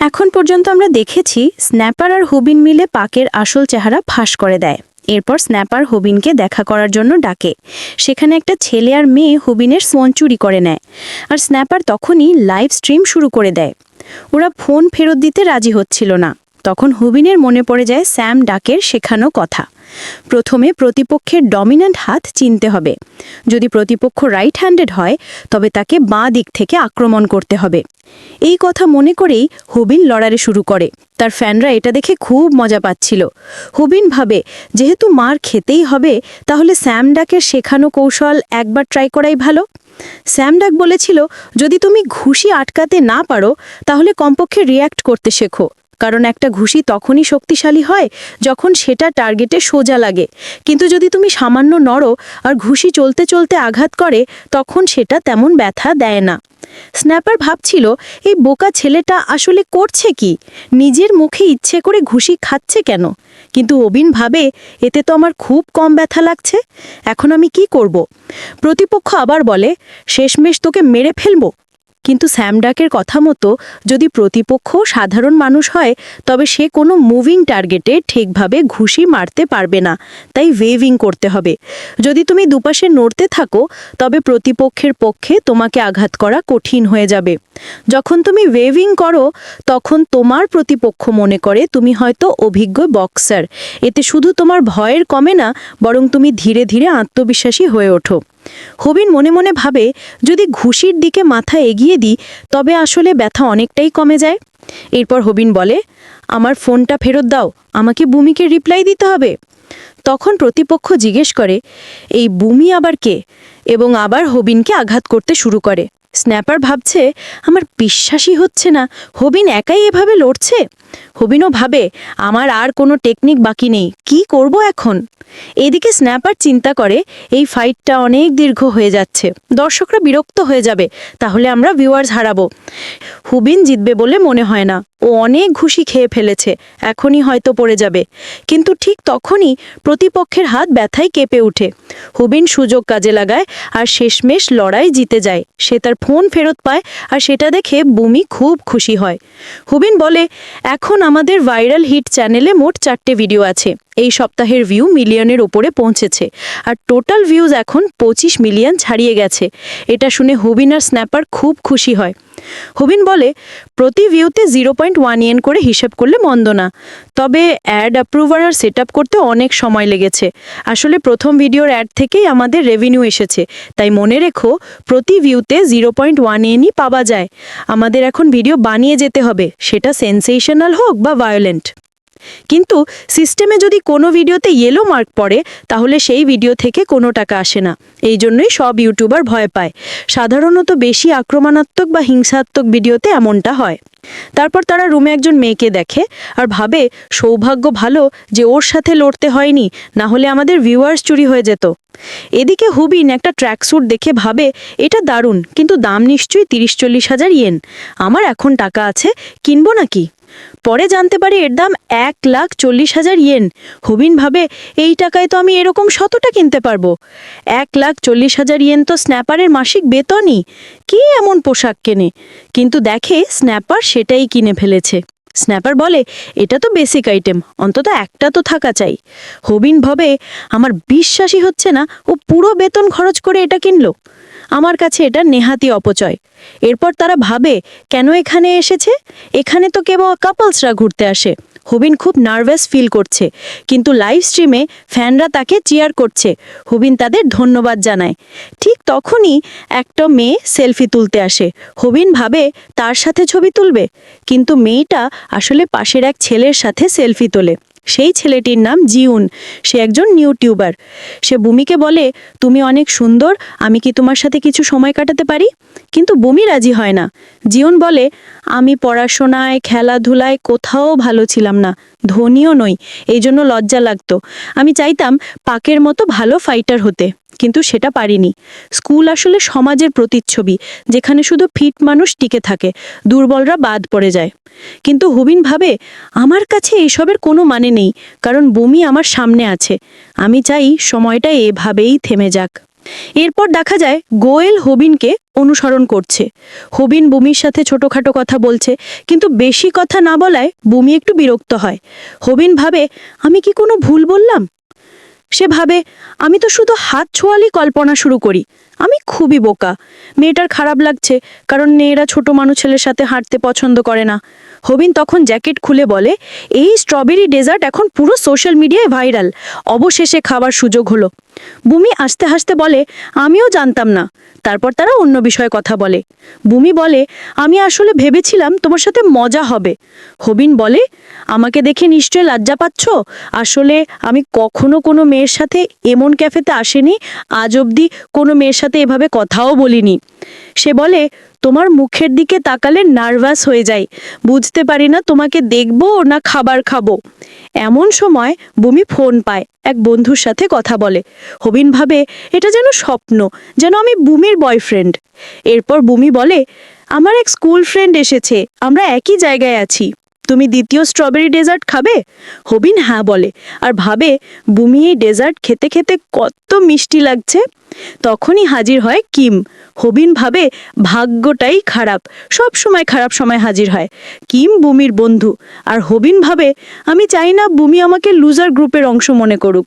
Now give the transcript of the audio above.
এখন পর্যন্ত আমরা দেখেছি স্ন্যাপার আর হুবিন মিলে পাকের আসল চেহারা ফাঁস করে দেয়। এরপর স্ন্যাপার হুবিনকে দেখা করার জন্য ডাকে। সেখানে একটা ছেলে আর মেয়ে হুবিনের ফোন চুরি করে নেয়, আর স্ন্যাপার তখনই লাইভ স্ট্রিম শুরু করে দেয়। ওরা ফোন ফেরত দিতে রাজি হচ্ছিল না। তখন হুবিনের মনে পড়ে যায় স্যাম ডাকের শেখানো কথা। প্রথমে প্রতিপক্ষের ডমিন্যান্ট হাত চিনতে হবে। যদি প্রতিপক্ষ রাইট হ্যান্ডেড হয় তবে তাকে বাঁ দিক থেকে আক্রমণ করতে হবে। এই কথা মনে করেই হুবিন লড়ারে শুরু করে। তার ফ্যানরা এটা দেখে খুব মজা পাচ্ছিল। হুবিন ভাবে, যেহেতু মার খেতেই হবে তাহলে স্যাম ডাকের শেখানো কৌশল একবার ট্রাই করাই ভালো। স্যাম ডাক বলেছিল, যদি তুমি ঘুষি আটকাতে না পারো তাহলে কমপক্ষে রিয়্যাক্ট করতে শেখো, কারণ একটা ঘুষি তখনই শক্তিশালী হয় যখন সেটা টার্গেটে সোজা লাগে, কিন্তু যদি তুমি সামান্য নড়ো আর ঘুষি চলতে চলতে আঘাত করে তখন সেটা তেমন ব্যথা দেয় না। স্ন্যাপার ভাবছিল, এই বোকা ছেলেটা আসলে করছে কি, নিজের মুখে ইচ্ছে করে ঘুষি খাচ্ছে কেন? কিন্তু অবিন ভাবে, এতে তো আমার খুব কম ব্যথা লাগছে, এখন আমি কি করব? প্রতিপক্ষ আবার বলে, শেষমেশ তোকে মেরে ফেলবো। কিন্তু স্যাম ডাকের কথা মতো যদি প্রতিপক্ষ সাধারণ মানুষ হয় তবে সে কোনো মুভিং টার্গেটে ঠিকভাবে ঘুষি মারতে পারবে না, তাই ওয়েভিং করতে হবে। যদি তুমি দুপাশে নড়তে থাকো তবে প্রতিপক্ষের পক্ষে তোমাকে আঘাত করা কঠিন হয়ে যাবে। যখন তুমি ওয়েভিং করো তখন তোমার প্রতিপক্ষ মনে করে তুমি হয়তো অভিজ্ঞ বক্সার। এতে শুধু তোমার ভয়ের কমে না, বরং তুমি ধীরে ধীরে আত্মবিশ্বাসী হয়ে ওঠো। হুবিন মনে মনে ভাবে, যদি ঘুষির দিকে মাথা এগিয়ে দিই তবে আসলে ব্যথা অনেকটাই কমে যায়। এরপর হুবিন বলে, আমার ফোনটা ফেরত দাও, আমাকে বুমিকে রিপ্লাই দিতে হবে। তখন প্রতিপক্ষ জিজ্ঞেস করে, এই বুমি আবার কে? এবং আবার হুবিনকে আঘাত করতে শুরু করে। স্ন্যাপার ভাবছে, আমার বিশ্বাসই হচ্ছে না হুবিন একাই এভাবে লড়ছে। হুবিনও ভাবে, আমার আর কোনো টেকনিক বাকি নেই, কি করব এখন? এদিকে স্ন্যাপার চিন্তা করে, এই ফাইটটা অনেক দীর্ঘ হয়ে যাচ্ছে, দর্শকরা বিরক্ত হয়ে যাবে, তাহলে আমরা ভিউয়ার্স হারাবো। হুবিন জিতবে বলে মনে হয় না, ও অনেক ঘুষি খেয়ে ফেলেছে, এখনই হয়তো পড়ে যাবে। কিন্তু ঠিক তখনই প্রতিপক্ষের হাত ব্যথায় কেঁপে ওঠে। হুবিন সুযোগ কাজে লাগায় আর শেষমেশ লড়াই জিতে যায়। সে তার ফোন ফেরত পায় আর সেটা দেখে বুমি খুব খুশি হয়। হুবিন বলে, এখন আমাদের ভাইরাল হিট চ্যানেলে মোট 4টে ভিডিও আছে। এই সপ্তাহের ভিউ মিলিয়নের ওপরে পৌঁছেছে, আর টোটাল ভিউজ এখন 25 মিলিয়ন ছাড়িয়ে গেছে। এটা শুনে হুবিন আর স্ন্যাপার খুব খুশি হয়। হুবিন বলে, প্রতি ভিউতে 0.1 ইয়েন করে হিসেব করলে মন্দ না, তবে অ্যাড অ্যাপ্রুভার আর সেট আপ করতে অনেক সময় লেগেছে। আসলে প্রথম ভিডিওর অ্যাড থেকেই আমাদের রেভিনিউ এসেছে, তাই মনে রেখো প্রতি ভিউতে 0.1 ইয়েনই পাওয়া যায়। আমাদের এখন ভিডিও বানিয়ে যেতে হবে, সেটা সেন্সেশনাল হোক বা ভায়োলেন্ট। কিন্তু সিস্টেমে যদি কোনো ভিডিওতে ইয়েলো মার্ক পড়ে তাহলে সেই ভিডিও থেকে কোনো টাকা আসে না। এই জন্যই সব ইউটিউবার ভয় পায়। সাধারণত বেশি আক্রমণাত্মক বা হিংসাত্মক ভিডিওতে এমনটা হয়। তারপর তারা রুমে একজন মেয়েকে দেখে আর ভাবে, সৌভাগ্য ভালো যে ওর সাথে লড়তে হয়নি, না হলে আমাদের ভিউয়ার্স চুরি হয়ে যেত। এদিকে হুবিন একটা ট্র্যাকস্যুট দেখে ভাবে, এটা দারুণ, কিন্তু দাম নিশ্চয়ই 30-40 হাজার ইয়েন। আমার এখন টাকা আছে, কিনবো নাকি? পরে জানতে পারি এর দাম 1,40,000 ইয়েন। হুবিন ভাবে, এই টাকায় তো আমি এরকম 100টা কিনতে পারবো। 1,40,000 ইয়েন তো স্ন্যাপারের মাসিক বেতনই। কি এমন পোশাক কেনে? কিন্তু দেখে স্ন্যাপার সেটাই কিনে ফেলেছে। স্ন্যাপার বলে, এটা তো বেসিক আইটেম, অন্তত একটা তো থাকা চাই। হুবিন ভাবে, আমার বিশ্বাসই হচ্ছে না ও পুরো বেতন খরচ করে এটা কিনলো। আমার কাছে এটা নেহাতি অপচয়। এরপর তারা ভাবে, কেন এখানে এসেছে? এখানে তো কেবল কাপলসরা ঘুরতে আসে। হুবিন খুব নার্ভাস ফিল করছে, কিন্তু লাইভ স্ট্রিমে ফ্যানরা তাকে চিয়ার করছে। হুবিন তাদের ধন্যবাদ জানায়। ঠিক তখনই একটা মেয়ে সেলফি তুলতে আসে। হুবিন ভাবে তার সাথে ছবি তুলবে, কিন্তু মেয়েটা আসলে পাশের এক ছেলের সাথে সেলফি তোলে। সেই ছেলেটির নাম জিউন। সে একজন ইউটিউবার। সে বুমিকে বলে, তুমি অনেক সুন্দর, আমি কি তোমার সাথে কিছু সময় কাটাতে পারি? কিন্তু বুমি রাজি হয় না। জিউন বলে, আমি পড়াশোনায় খেলাধুলায় কোথাও ভালো ছিলাম না, ধনীও নই, এই জন্য লজ্জা লাগতো। আমি চাইতাম পাকের মতো ভালো ফাইটার হতে, কিন্তু সেটা পারিনি। স্কুল আসলে সমাজের প্রতিচ্ছবি, যেখানে শুধু ফিট মানুষ টিকে থাকে, দুর্বলরা বাদ পড়ে যায়। কিন্তু হুবিন ভাবে, আমার কাছে এসবের কোনো মানে নেই, কারণ বুমি আমার সামনে আছে। আমি চাই সময়টা এভাবেই থেমে যাক। এরপর দেখা যায় গোয়েল হবিনকে অনুসরণ করছে। হবিন বুমির সাথে ছোটখাটো কথা বলছে, কিন্তু বেশি কথা না বলায় বুমি একটু বিরক্ত হয়। হবিন ভাবে, আমি কি কোনো ভুল বললাম? সে ভাবে, আমি তো শুধু হাত ছোঁয়ালি কল্পনা শুরু করি, আমি খুবই বোকা। মেয়েটার খারাপ লাগছে, কারণ মেয়েরা ছোট মানুষ ছেলের সাথে হাঁটতে পছন্দ করে না। হবিন তখন জ্যাকেট খুলে বলে, এই স্ট্রবেরি ডেজার্ট এখন পুরো সোশ্যাল মিডিয়ায় ভাইরাল, অবশেষে খাবার সুযোগ হলো। বুমি হাসতে হাসতে বলে, আমিও জানতাম না। তারপর তারা অন্য বিষয়ে কথা বলে। বুমি বলে, আমি আসলে ভেবেছিলাম তোমার সাথে মজা হবে। হবিন বলে, আমাকে দেখে নিশ্চয় লজ্জা পাচ্ছ? আসলে আমি কখনো কোনো মেয়ের সাথে এমন ক্যাফেতে আসেনি, আজ অবধি কোনো মেয়ের সাথে এভাবে কথাও বলিনি। সে বলে, তোমার মুখের দিকে তাকালে নার্ভাস হয়ে যাই, বুঝতে পারি না তোমাকে দেখবো না খাবার খাবো। এমন সময় বুমি ফোন পায়, এক বন্ধুর সাথে কথা বলে। হবিন ভাবে, এটা যেন স্বপ্ন, যেন আমি বুমির বয়ফ্রেন্ড। এরপর বুমি বলে, আমার এক স্কুল ফ্রেন্ড এসেছে, আমরা একই জায়গায় আছি, তুমি দ্বিতীয় স্ট্রবেরি ডেজার্ট খাবে? হবিন হ্যাঁ বলে, আর ভাবে বুমি এই ডেজার্ট খেতে খেতে কত মিষ্টি লাগছে। তখনই হাজির হয় কিম। হবিন ভাবে, ভাগ্যটাই খারাপ, সব সময় খারাপ সময় হাজির হয়। কিম বুমির বন্ধু, আর হবিন ভাবে, আমি চাই না বুমি আমাকে লুজার গ্রুপের অংশ মনে করুক।